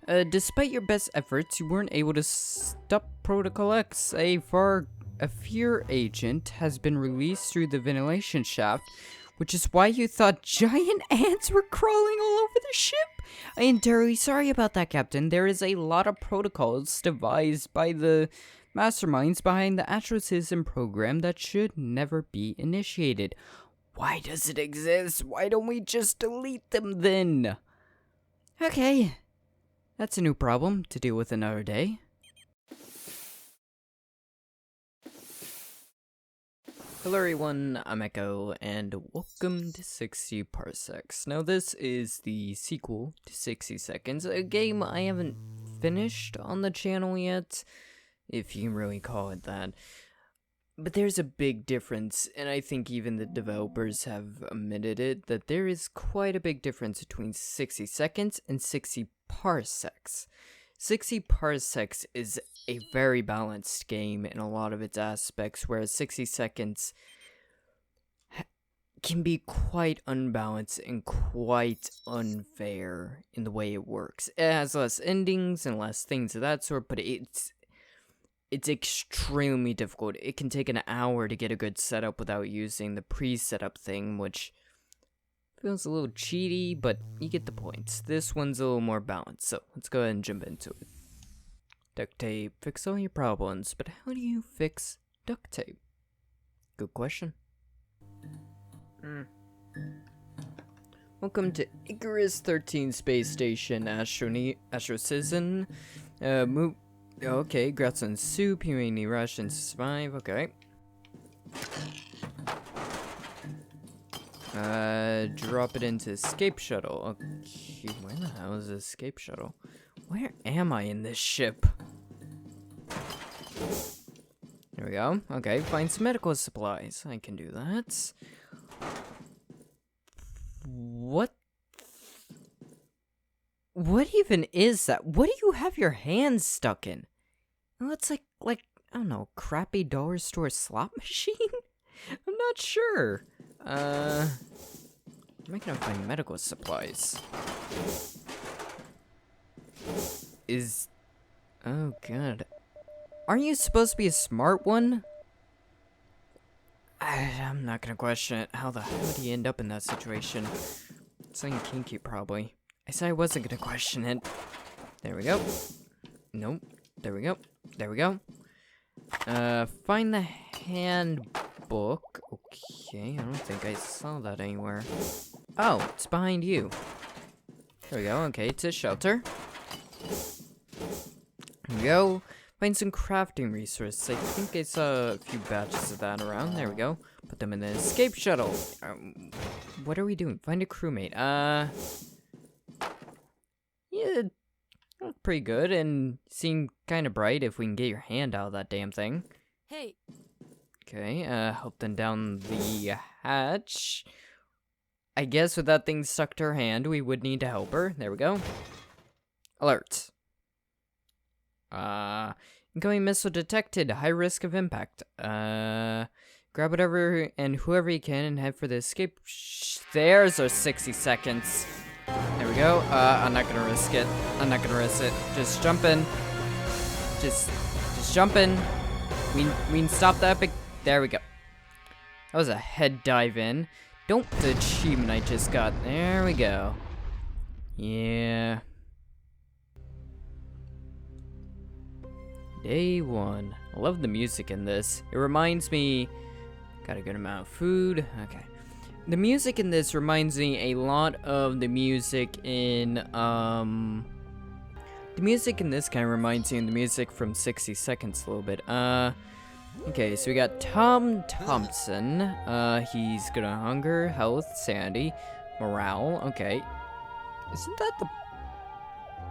Despite your best efforts, you weren't able to stop Protocol X. A fear agent has been released through the ventilation shaft, which is why you thought giant ants were crawling all over the ship. I am terribly sorry about that, Captain. There is a lot of protocols devised by the masterminds behind the Astro program that should never be initiated. Why does it exist? Why don't we just delete them then? Okay. That's a new problem to deal with another day. Hello everyone, I'm Echo, and welcome to 60 Parsecs. Now this is the sequel to 60 Seconds, a game I haven't finished on the channel yet, if you can really call it that. But there's a big difference, and I think even the developers have admitted it, that there is quite a big difference between 60 Seconds and 60 Parsecs. 60 Parsecs is a very balanced game in a lot of its aspects, whereas 60 Seconds can be quite unbalanced and quite unfair in the way it works. It has less endings and less things of that sort, but it's extremely difficult. It can take an hour to get a good setup without using the pre-setup thing, which feels a little cheaty, but you get the point. This one's a little more balanced, so let's go ahead and jump into it. Duct tape, fix all your problems, but how do you fix duct tape? Good question. Welcome to Icarus 13 Space Station, Astro Citizen. Okay, got some soup, you may need rations to survive, okay. Drop it into escape shuttle. Okay, where the hell is the escape shuttle? Where am I in this ship? There we go. Okay, find some medical supplies. I can do that. What even is that? What do you have your hands stuck in? It looks like, I don't know, crappy dollar store slot machine? I'm not sure. Where am I gonna find medical supplies? Oh god. Aren't you supposed to be a smart one? I'm not gonna question it. How the hell did he end up in that situation? Something kinky, probably. I said I wasn't gonna question it. There we go. Nope. There we go. There we go. Find the handbook. Okay, I don't think I saw that anywhere. Oh, it's behind you. There we go. Okay, it's a shelter. There we go. Find some crafting resources. I think I saw a few batches of that around. There we go. Put them in the escape shuttle. What are we doing? Find a crewmate. Yeah, look pretty good and seem kind of bright if we can get your hand out of that damn thing. Hey. Okay, help them down the hatch. I guess with that thing stuck to her hand, we would need to help her. There we go. Alert. Incoming missile detected. High risk of impact. Grab whatever and whoever you can and head for the escape. There's our 60 seconds. There we go. I'm not gonna risk it. I'm not gonna risk it. Just jump in. Just jump in. We can stop that big. There we go. That was a head dive in. Don't the achievement I just got. There we go. Yeah. Day 1. I love the music in this. It reminds me. Got a good amount of food. Okay. The music in this reminds me a lot of the music in, the music in this kind of reminds me of the music from 60 Seconds a little bit. Okay, so we got Tom Thompson. He's good on hunger, health, sanity, morale. Okay. Isn't that the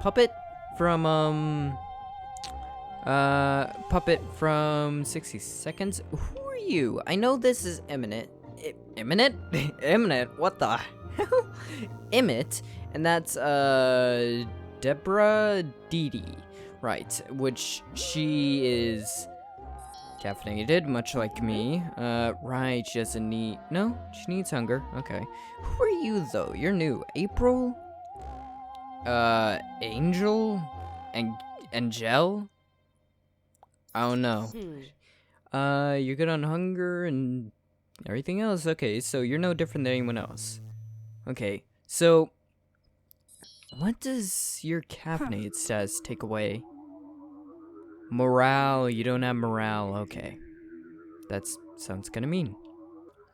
puppet from, puppet from 60 Seconds? Who are you? I know this is Imminent. Imminent? Imminent? What the hell? Emmett, and that's, Deborah Didi. Right, which she is caffeinated, much like me. Right, she doesn't need... No, she needs hunger. Okay. Who are you, though? You're new. April? Angel? Angel? I don't know. You're good on hunger and everything else. Okay, so you're no different than anyone else. Okay, so what does your caffeinated status take away? Morale. You don't have morale. Okay. That sounds kind of mean.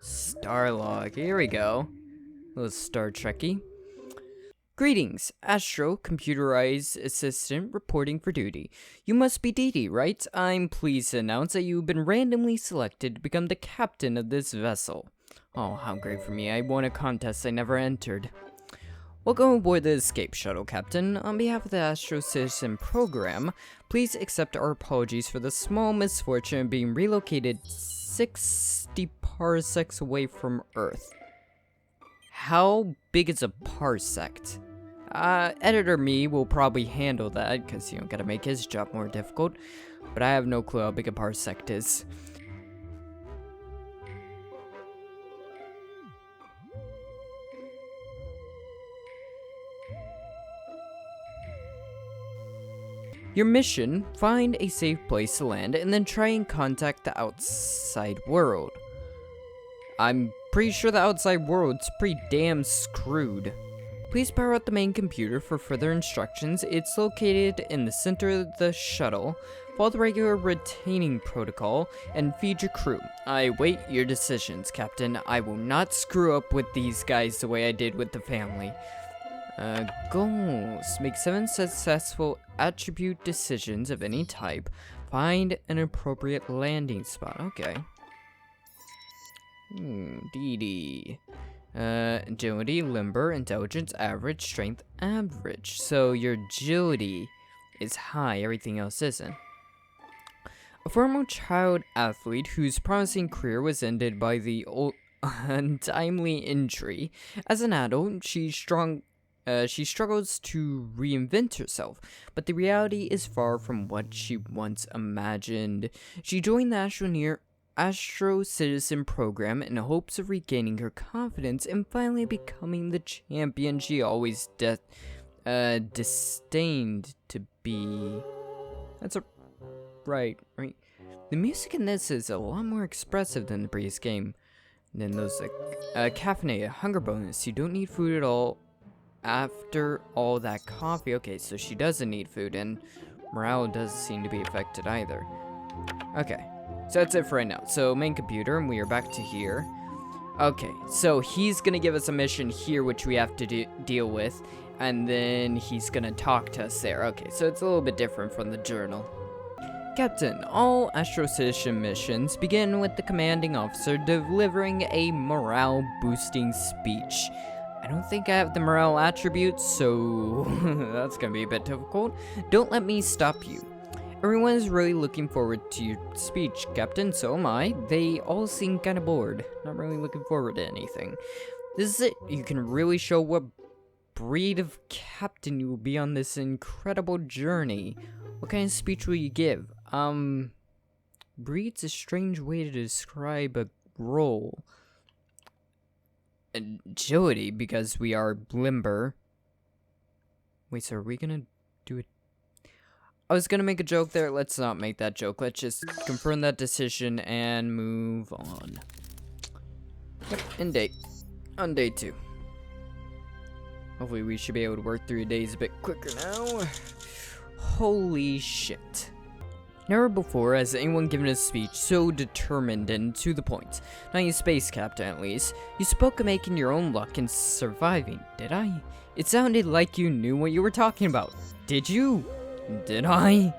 Starlog. Here we go. A little Star Trekky. Greetings, Astro, computerized assistant reporting for duty. You must be Dee Dee, right? I'm pleased to announce that you've been randomly selected to become the captain of this vessel. Oh, how great for me. I won a contest I never entered. Welcome aboard the Escape Shuttle, Captain. On behalf of the Astro Citizen Program, please accept our apologies for the small misfortune of being relocated 60 parsecs away from Earth. How big is a parsec? Editor me will probably handle that, because, gotta make his job more difficult. But I have no clue how big a parsec is. Your mission, find a safe place to land, and then try and contact the outside world. I'm pretty sure the outside world's pretty damn screwed. Please power out the main computer for further instructions. It's located in the center of the shuttle. Follow the regular retaining protocol and feed your crew. I wait your decisions, Captain. I will not screw up with these guys the way I did with the family. Goals. Make 7 successful attribute decisions of any type. Find an appropriate landing spot. Okay. DD. Agility, limber, intelligence, average, strength, average. So your agility is high, everything else isn't. A former child athlete whose promising career was ended by the untimely injury. As an adult, she struggles to reinvent herself, but the reality is far from what she once imagined. She joined the Astro Citizen Program in hopes of regaining her confidence and finally becoming the champion she always disdainned to be. That's right. The music in this is a lot more expressive than the previous game. And then those caffeinated hunger bonus. You don't need food at all after all that coffee. Okay, so she doesn't need food, and morale doesn't seem to be affected either. Okay. So that's it for right now. So main computer, and we are back to here. Okay, so he's gonna give us a mission here, which we have to deal with, and then he's gonna talk to us there. Okay, so it's a little bit different from the journal. Captain, all Astro Citizen missions begin with the commanding officer delivering a morale-boosting speech. I don't think I have the morale attributes, so that's gonna be a bit difficult. Don't let me stop you. Everyone is really looking forward to your speech, Captain, so am I. They all seem kind of bored, not really looking forward to anything. This is it. You can really show what breed of captain you will be on this incredible journey. What kind of speech will you give? Breed's a strange way to describe a role. Agility, because we are limber. Wait, so are we gonna do it? I was gonna make a joke there. Let's not make that joke. Let's just confirm that decision and move on. Yep, on day 2. Hopefully we should be able to work through days a bit quicker now. Holy shit. Never before has anyone given a speech so determined and to the point. Not you space captain, at least. You spoke of making your own luck and surviving, did I? It sounded like you knew what you were talking about. Did you? Did I?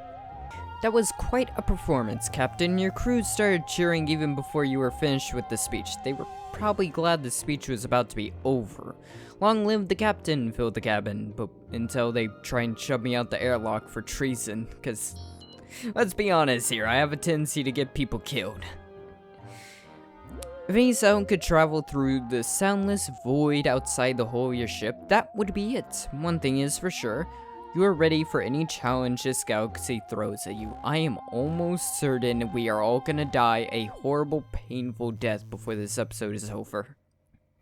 That was quite a performance, Captain. Your crew started cheering even before you were finished with the speech. They were probably glad the speech was about to be over. Long live the captain, filled the cabin, but until they try and shove me out the airlock for treason, because let's be honest here, I have a tendency to get people killed. If any sound could travel through the soundless void outside the hull of your ship, that would be it. One thing is for sure. You are ready for any challenge this galaxy throws at you. I am almost certain we are all gonna die a horrible, painful death before this episode is over.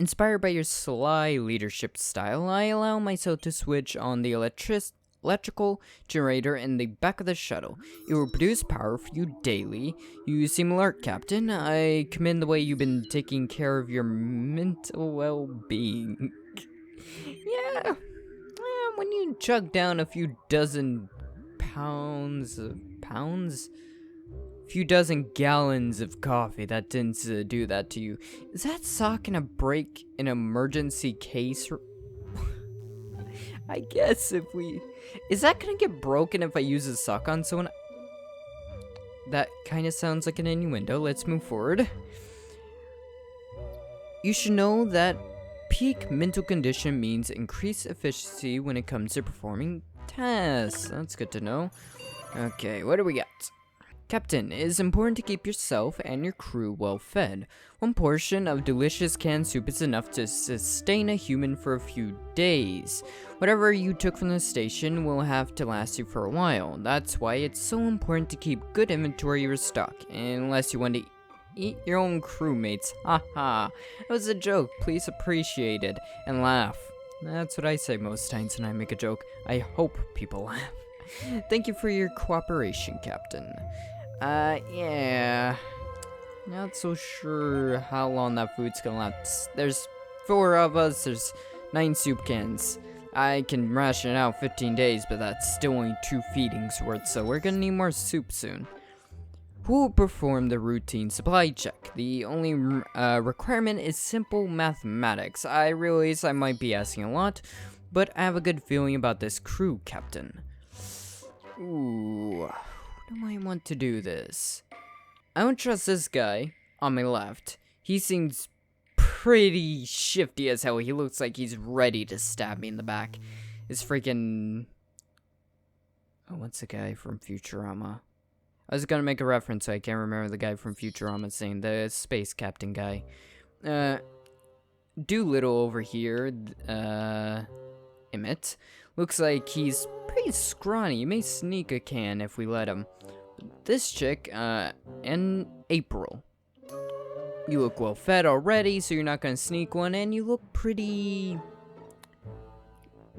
Inspired by your sly leadership style, I allow myself to switch on the electrical generator in the back of the shuttle. It will produce power for you daily. You seem alert, Captain. I commend the way you've been taking care of your mental well-being. Yeah, when you chug down a few dozen few dozen gallons of coffee, that tends to do that to you. Is that sock gonna break in emergency case? I guess if we... Is that gonna get broken if I use a sock on someone? That kind of sounds like an innuendo. Let's move forward. You should know that peak mental condition means increased efficiency when it comes to performing tasks. That's good to know. Okay, what do we got? Captain, it is important to keep yourself and your crew well fed. One portion of delicious canned soup is enough to sustain a human for a few days. Whatever you took from the station will have to last you for a while. That's why it's so important to keep good inventory of your stock, unless you want to eat your own crewmates. Haha, that was a joke. Please appreciate it and laugh. That's what I say most times when I make a joke. I hope people laugh. Thank you for your cooperation, Captain. Yeah. Not so sure how long that food's gonna last. There's 4 of us, there's 9 soup cans. I can ration out 15 days, but that's still only 2 feedings worth, so we're gonna need more soup soon. Who will perform the routine supply check? The only requirement is simple mathematics. I realize I might be asking a lot, but I have a good feeling about this crew, Captain. Ooh, who do I want to do this? I don't trust this guy on my left. He seems pretty shifty as hell. He looks like he's ready to stab me in the back. It's freaking... Oh, what's the guy from Futurama? I was gonna make a reference, so I can't remember the guy from Futurama saying the space captain guy. Doolittle over here, Emmett. Looks like he's pretty scrawny. You may sneak a can if we let him. This chick, and April. You look well fed already, so you're not gonna sneak one, and you look pretty...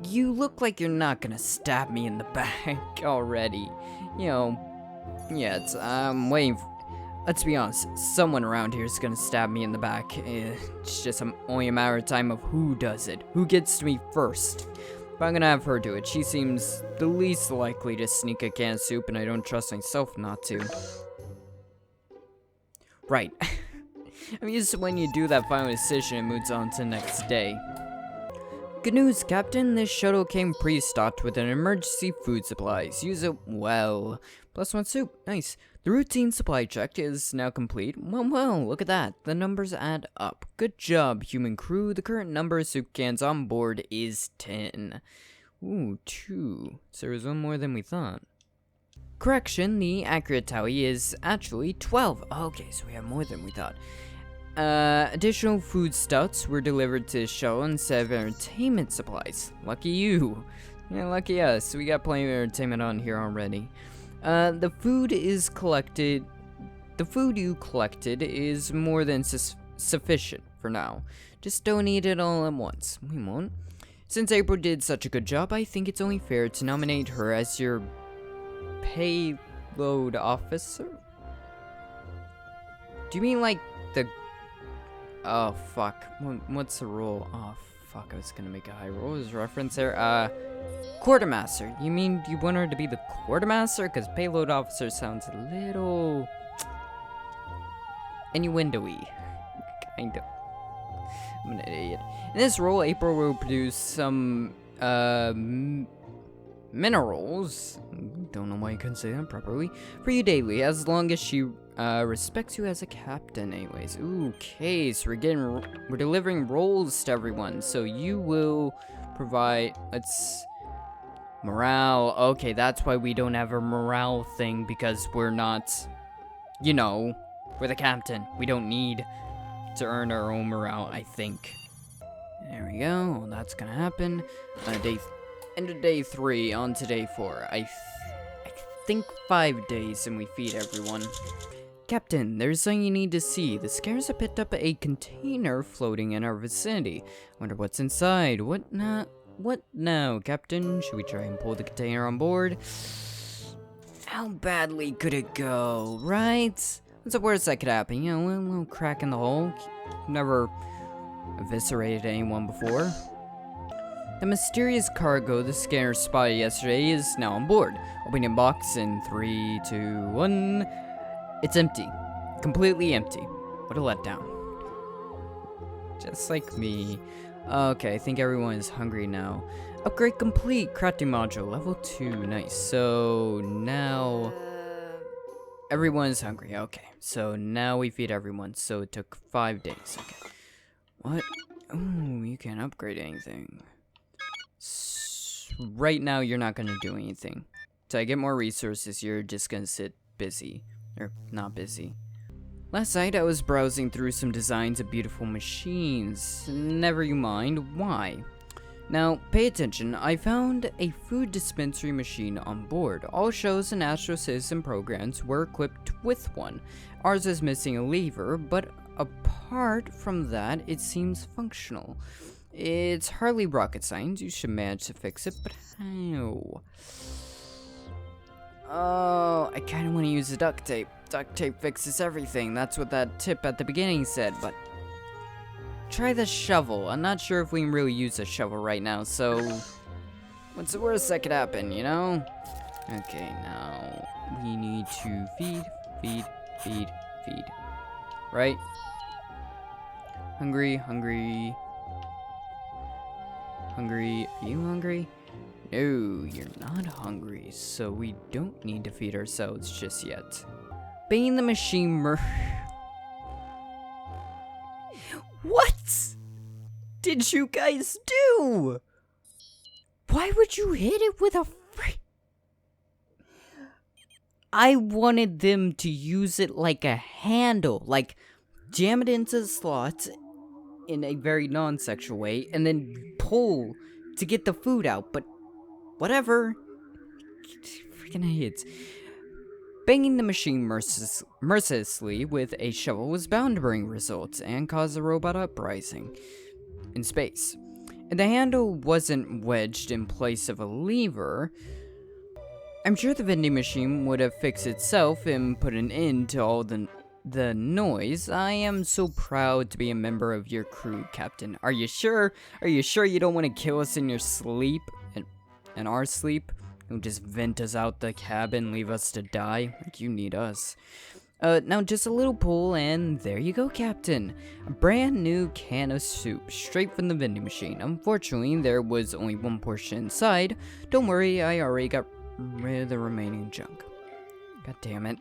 You look like you're not gonna stab me in the back already. You know, yeah, it's, I'm waiting for... Let's be honest, someone around here is gonna stab me in the back. It's just only a matter of time of who does it. Who gets to me first. But I'm gonna have her do it. She seems the least likely to sneak a can of soup, and I don't trust myself not to. Right. I'm used to when you do that final decision, it moves on to the next day. Good news, Captain. This shuttle came pre-stocked with an emergency food supplies. Use it well. +1 soup. Nice. The routine supply check is now complete. Well, look at that. The numbers add up. Good job, human crew. The current number of soup cans on board is 10. Ooh, 2. So there was one more than we thought. Correction, the accurate tally is actually 12. Okay, so we have more than we thought. Additional foodstuffs were delivered to the shuttle instead of entertainment supplies. Lucky you. Yeah, lucky us. We got plenty of entertainment on here already. The food you collected is more than sufficient for now. Just don't eat it all at once. We won't. Since April did such a good job, I think it's only fair to nominate her as your payload officer? Do you mean like the... Oh, fuck. What's the role? Oh, fuck. I was gonna make a high roll. There's a reference there. Quartermaster. You mean you want her to be the quartermaster? Because payload officer sounds a little... innuendo-y. Kind of. I'm an idiot. In this role, April will produce some, minerals. Don't know why you couldn't say that properly. For you daily, as long as she, respects you as a captain anyways. Ooh, okay, so we're delivering roles to everyone. So you will provide, morale. Okay, that's why we don't have a morale thing, because we're not, you know, we're the captain. We don't need to earn our own morale, I think. There we go. Well, that's gonna happen. End of day 3, on to day 4. I think 5 days, and we feed everyone. Captain, there's something you need to see. The Scares have picked up a container floating in our vicinity. Wonder what's inside. What now, Captain? Should we try and pull the container on board? How badly could it go, right? What's the worst that could happen? You know, a little crack in the hull. Never eviscerated anyone before. The mysterious cargo the scanner spotted yesterday is now on board. Opening box in 3, 2, 1. It's empty. Completely empty. What a letdown. Just like me. Okay, I think everyone is hungry now. Upgrade complete. Crafting module. Level 2. Nice. So now everyone is hungry. Okay. So now we feed everyone. So it took 5 days. Okay. What? Oh, you can't upgrade anything. Right now, you're not gonna do anything. Till I get more resources, you're just gonna sit busy. Or not busy. Last night, I was browsing through some designs of beautiful machines. Never you mind why. Now, pay attention. I found a food dispensary machine on board. All shows and Astro Citizen programs were equipped with one. Ours is missing a lever, but apart from that, it seems functional. It's hardly rocket science. You should manage to fix it, but how? Oh, I kind of want to use the duct tape. Duct tape fixes everything. That's what that tip at the beginning said, but try the shovel. I'm not sure if we can really use a shovel right now, so what's the worst that could happen, you know? Okay, now we need to feed. Right? Hungry. Are you hungry? No, you're not hungry, so we don't need to feed ourselves just yet. Bane the machine What did you guys do? Why would you hit it with a I wanted them to use it like a handle, like jam it into the slots in a very non-sexual way, and then pull to get the food out, but whatever. Freaking idiots. Banging the machine mercilessly with a shovel was bound to bring results and cause a robot uprising in space. If the handle wasn't wedged in place of a lever, I'm sure the vending machine would have fixed itself and put an end to all the noise. I am so proud to be a member of your crew, Captain. Are you sure? Are you sure you don't want to kill us in your sleep? In our sleep? You'll just vent us out the cabin, leave us to die? Like you need us. Now just a little pull, and there you go, Captain. A brand new can of soup, straight from the vending machine. Unfortunately, there was only one portion inside. Don't worry, I already got rid of the remaining junk. God damn it.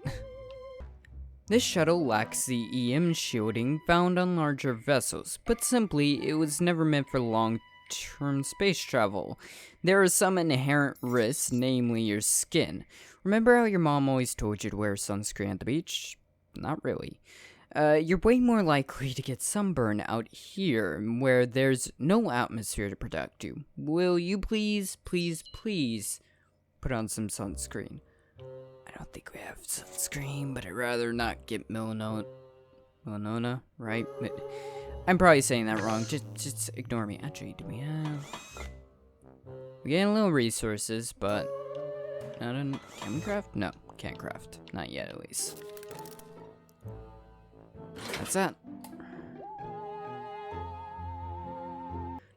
This shuttle lacks the EM shielding found on larger vessels. Put simply, it was never meant for long-term space travel. There are some inherent risks, namely your skin. Remember how your mom always told you to wear sunscreen at the beach? Not really. You're way more likely to get sunburn out here, where there's no atmosphere to protect you. Will you please put on some sunscreen? I don't think we have sunscreen, but I'd rather not get melanoma, right? I'm probably saying that wrong. Just ignore me. Actually, do we have? We're getting a little resources, but can we craft? No, can't craft. Not yet, at least. That's that.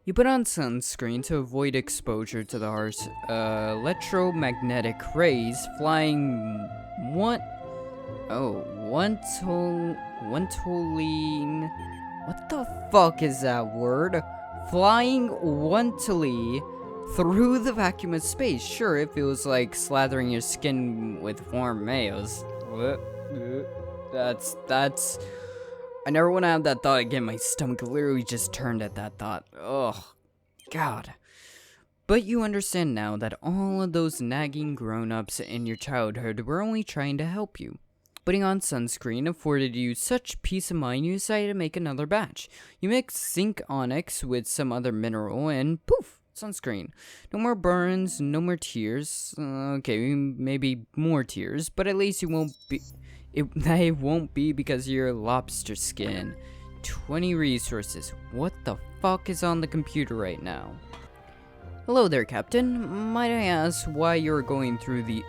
You put on sunscreen to avoid exposure to the harsh electromagnetic rays flying what the fuck is that word? Flying wantly through the vacuum of space. Sure, it feels like slathering your skin with warm mayos. That's I never want to have that thought again. My stomach literally just turned at that thought. Ugh. God. But you understand now that all of those nagging grown-ups in your childhood were only trying to help you. Putting on sunscreen afforded you such peace of mind you decided to make another batch. You mix zinc onyx with some other mineral and poof, sunscreen. No more burns, no more tears. Okay, maybe more tears, but at least you won't They won't be because of your lobster skin. 20 resources. What the fuck is on the computer right now? Hello there, Captain. Might I ask why you're going through the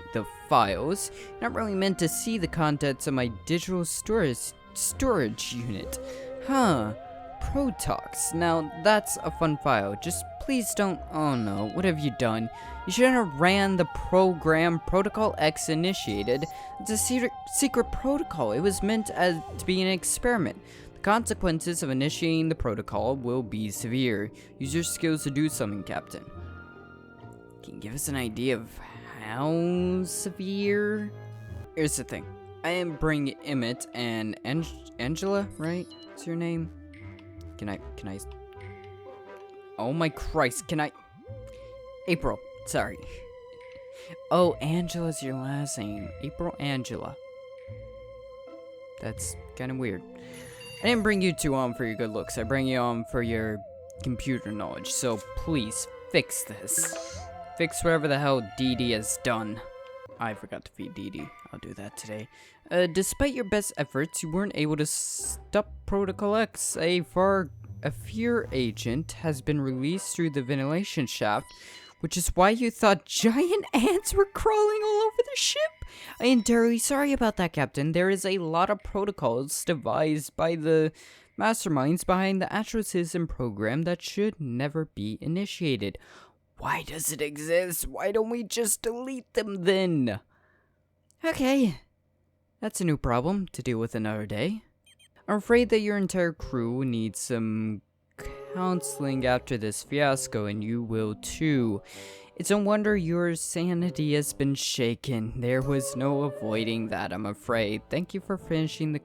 files? Not really meant to see the contents of my digital storage unit. Huh. Protox. Now, that's a fun file. Just please don't... Oh no, what have you done? You shouldn't have ran the program Protocol X initiated. It's a secret protocol. It was meant to be an experiment. The consequences of initiating the protocol will be severe. Use your skills to do something, Captain. Can you give us an idea of how severe? Here's the thing. I am bringing Emmett and Angela, right? Is your name? Can I... Oh my Christ, can I... April, sorry. Oh, Angela's your last name. April Angela. That's kind of weird. I didn't bring you two on for your good looks. I bring you on for your computer knowledge. So please, fix this. Fix whatever the hell Dee Dee has done. I forgot to feed Dee Dee. I'll do that today. Despite your best efforts, you weren't able to stop Protocol X. A fear agent has been released through the ventilation shaft, which is why you thought giant ants were crawling all over the ship. I am terribly sorry about that, Captain. There is a lot of protocols devised by the masterminds behind the Astro Citizen program that should never be initiated. Why does it exist? Why don't we just delete them then? Okay, that's a new problem to deal with another day. I'm afraid that your entire crew needs some counseling after this fiasco, and you will too. It's no wonder your sanity has been shaken. There was no avoiding that, I'm afraid. Thank you for finishing the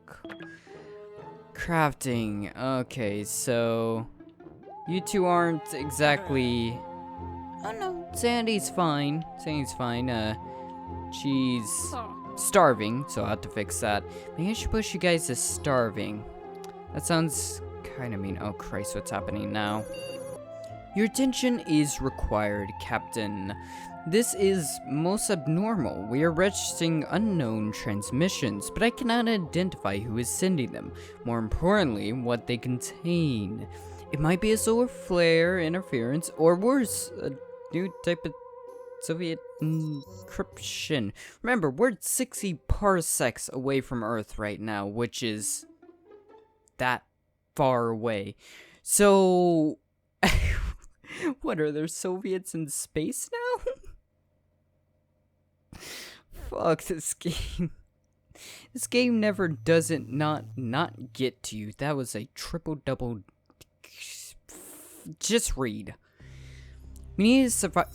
crafting. Okay, so you two aren't exactly... Oh no, Sandy's fine. Sandy's fine. She's starving, so I'll have to fix that. Maybe I should push you guys to starving. That sounds kind of mean. Oh Christ, what's happening now? Your attention is required, Captain. This is most abnormal. We are registering unknown transmissions, but I cannot identify who is sending them. More importantly, what they contain. It might be a solar flare interference, or worse, a new type of Soviet encryption. Remember, we're 60 parsecs away from Earth right now, which is that far away. So, what, are there Soviets in space now? Fuck this game. This game never doesn't not get to you. That was a triple-double. Just read. We need to survive.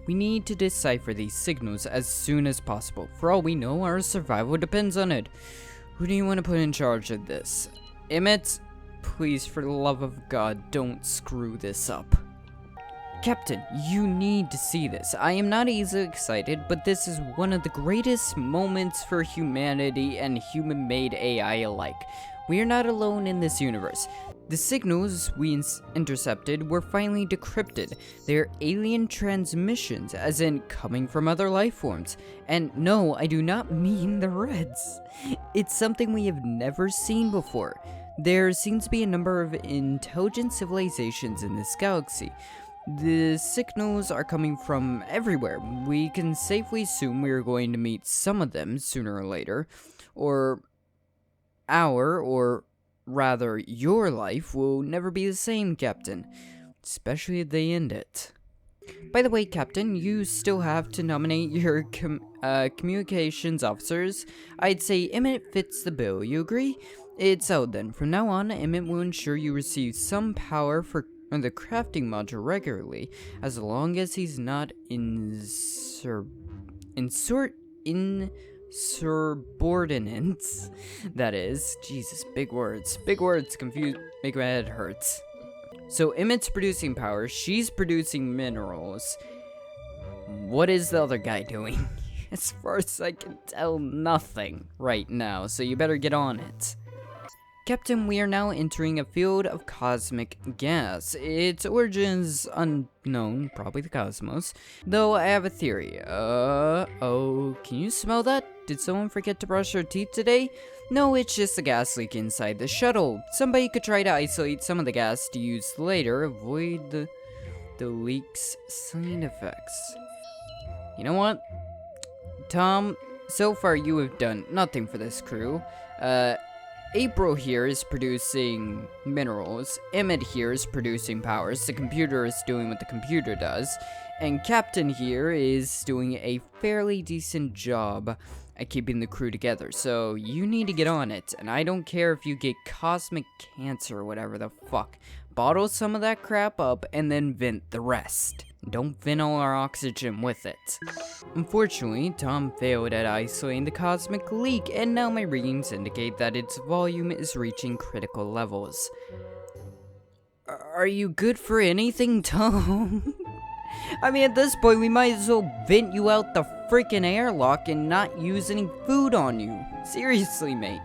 We need to decipher these signals as soon as possible. For all we know, our survival depends on it. Who do you want to put in charge of this? Emmett, please, for the love of God, don't screw this up. Captain, you need to see this. I am not easily excited, but this is one of the greatest moments for humanity and human-made AI alike. We are not alone in this universe. The signals we intercepted were finally decrypted. They are alien transmissions, as in coming from other life forms. And no, I do not mean the Reds. It's something we have never seen before. There seems to be a number of intelligent civilizations in this galaxy. The signals are coming from everywhere. We can safely assume we are going to meet some of them sooner or later, or rather, your life will never be the same, Captain. Especially if they end it. By the way, Captain, you still have to nominate your communications officers. I'd say Emmett fits the bill, you agree? It's out then. From now on, Emmett will ensure you receive some power for the crafting module regularly, as long as he's not insubordinates. That is, Jesus, big words confuse, make my head hurts. So Emmett's producing power, she's producing minerals. What is the other guy doing? As far as I can tell, nothing right now, so you better get on it. Captain, we are now entering a field of cosmic gas. Its origins unknown, probably the cosmos. Though I have a theory. Oh, can you smell that? Did someone forget to brush their teeth today? No, it's just a gas leak inside the shuttle. Somebody could try to isolate some of the gas to use later, avoid the leak's side effects. You know what? Tom, so far you have done nothing for this crew. April here is producing minerals, Emmett here is producing powers, the computer is doing what the computer does, and Captain here is doing a fairly decent job at keeping the crew together, so you need to get on it, and I don't care if you get cosmic cancer or whatever the fuck. Bottle some of that crap up and then vent the rest. Don't vent all our oxygen with it. Unfortunately, Tom failed at isolating the cosmic leak, and now my readings indicate that its volume is reaching critical levels. Are you good for anything, Tom? I mean, at this point, we might as well vent you out the freaking airlock and not use any food on you. Seriously, mate.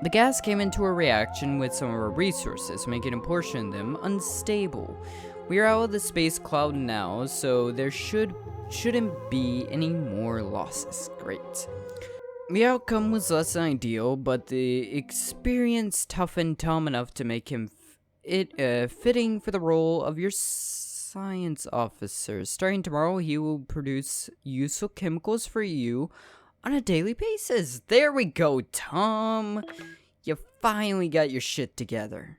The gas came into a reaction with some of our resources, making a portion of them unstable. We are out of the space cloud now, so there shouldn't be any more losses. Great. The outcome was less than ideal, but the experience toughened Tom enough to make him fitting for the role of your science officer. Starting tomorrow, he will produce useful chemicals for you on a daily basis. There we go, Tom. You finally got your shit together.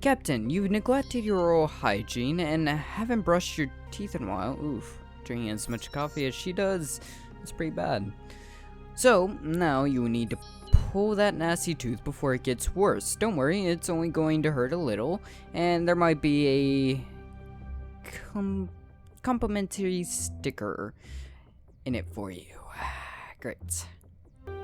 Captain, you've neglected your oral hygiene and haven't brushed your teeth in a while. Oof, drinking as much coffee as she does. It's pretty bad. So, now you need to pull that nasty tooth before it gets worse. Don't worry, it's only going to hurt a little, and there might be a complimentary sticker in it for you. Great.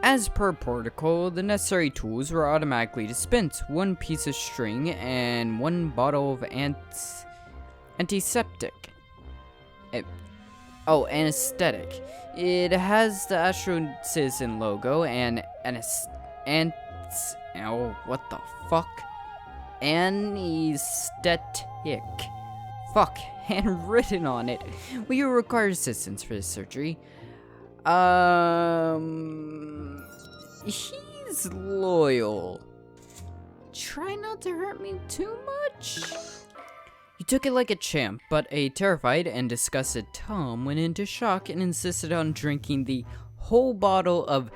As per protocol, the necessary tools were automatically dispensed. 1 piece of string and 1 bottle of antiseptic. Anesthetic. It has the Astro Citizen logo and what the fuck? Anesthetic. Fuck, handwritten on it. Will you require assistance for this surgery? He's loyal. Try not to hurt me too much. You took it like a champ, but a terrified and disgusted Tom went into shock and insisted on drinking the whole bottle of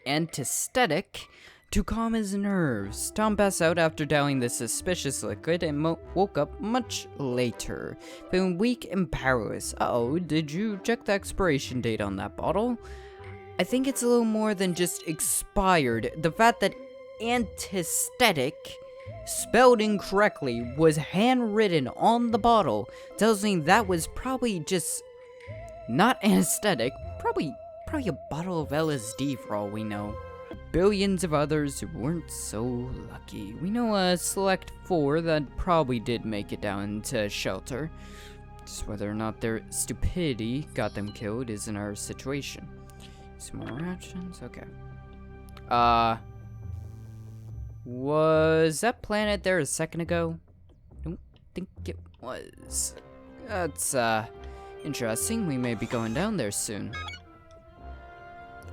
anesthetic to calm his nerves. Tom passed out after downing the suspicious liquid and woke up much later, feeling weak and powerless. Uh-oh, did you check the expiration date on that bottle? I think it's a little more than just expired. The fact that anesthetic, spelled incorrectly, was handwritten on the bottle tells me that was probably just not anesthetic, probably a bottle of LSD for all we know. Billions of others who weren't so lucky. We know a select 4 that probably did make it down to shelter. Just whether or not their stupidity got them killed isn't our situation. Some more rations? Okay. Was that planet there a second ago? I don't think it was. That's, interesting. We may be going down there soon.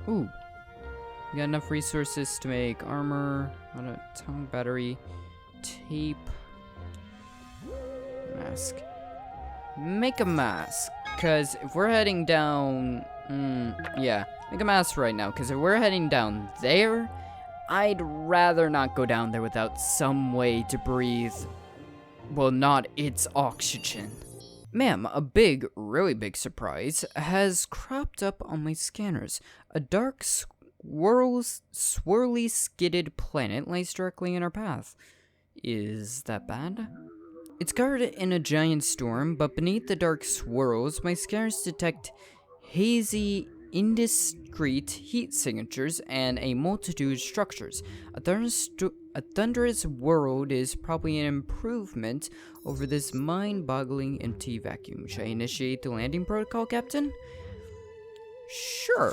Ooh. We got enough resources to make armor, atomic battery, tape, mask. Make a mask, cause if we're heading down, yeah, make a mask right now, cause if we're heading down there, I'd rather not go down there without some way to breathe, well, not its oxygen. Ma'am, a big, really big surprise has cropped up on my scanners. A dark swirly skidded planet lies directly in our path. Is that bad? It's covered in a giant storm, but beneath the dark swirls, my scanners detect hazy, indiscrete heat signatures and a multitude of structures. A thunderous world is probably an improvement over this mind-boggling empty vacuum. Should I initiate the landing protocol, Captain? Sure,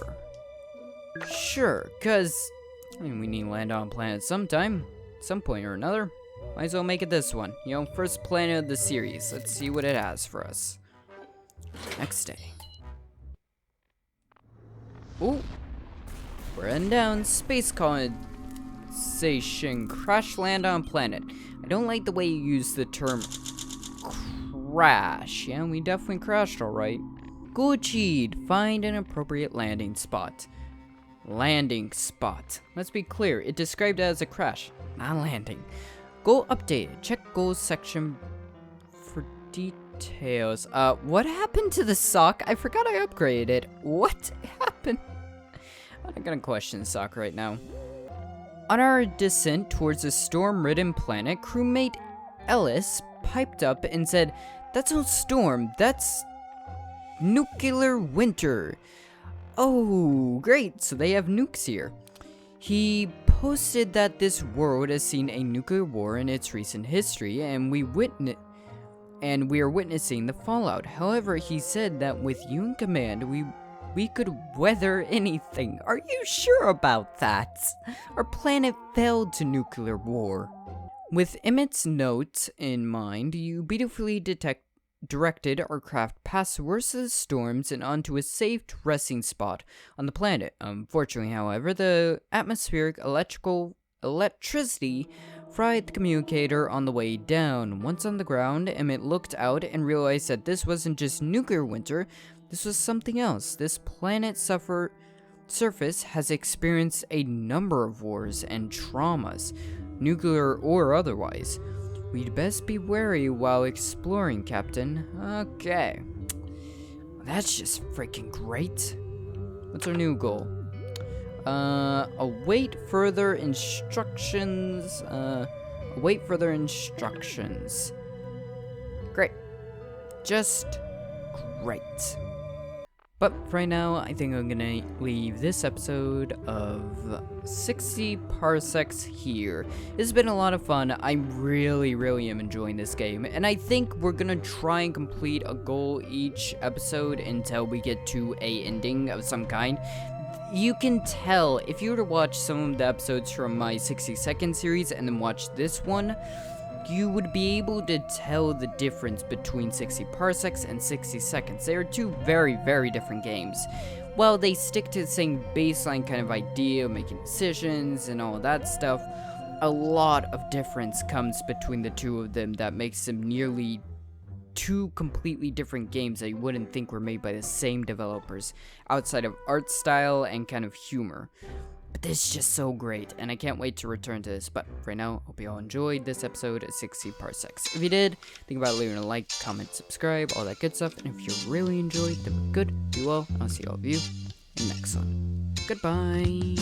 cause I mean, we need to land on a planet sometime. some point or another. Might as well make it this one. You know, first planet of the series. Let's see what it has for us. Next day. Ooh. We're heading down. Space colonization. Crash land on planet. I don't like the way you use the term crash. Yeah, we definitely crashed, alright. Goal achieved. Find an appropriate landing spot. Landing spot. Let's be clear. It described it as a crash, not landing. Goal updated. Check goals section for details. What happened to the sock? I forgot I upgraded it. What happened? I'm not gonna question the sock right now. On our descent towards a storm-ridden planet, crewmate Ellis piped up and said, "That's no storm, that's nuclear winter." Oh, great, so they have nukes here. He posted that this world has seen a nuclear war in its recent history, and we are witnessing the fallout. However, he said that with you in command, we could weather anything. Are you sure about that? Our planet fell to nuclear war. With Emmett's note in mind, you beautifully directed our craft past the worst of the storms and onto a safe resting spot on the planet. Unfortunately, however, the atmospheric electricity fried the communicator on the way down. Once on the ground, Emmett looked out and realized that this wasn't just nuclear winter, this was something else. This planet's surface has experienced a number of wars and traumas, nuclear or otherwise. We'd best be wary while exploring, Captain. Okay. That's just freaking great. What's our new goal? Await further instructions. Await further instructions. Great. Just great. But for right now, I think I'm gonna leave this episode of 60 Parsecs here. It's been a lot of fun. I really am enjoying this game. And I think we're gonna try and complete a goal each episode until we get to a ending of some kind. You can tell, if you were to watch some of the episodes from my 60-second series and then watch this one, you would be able to tell the difference between 60 Parsecs and 60 Seconds. They are two very different games. While they stick to the same baseline kind of idea of making decisions and all that stuff, a lot of difference comes between the two of them that makes them nearly two completely different games that you wouldn't think were made by the same developers, outside of art style and kind of humor. But this is just so great, and I can't wait to return to this. But for now, hope you all enjoyed this episode of 60 Parsecs. If you did, think about leaving a like, comment, subscribe, all that good stuff. And if you really enjoyed, then good, be well, and I'll see all of you in the next one. Goodbye.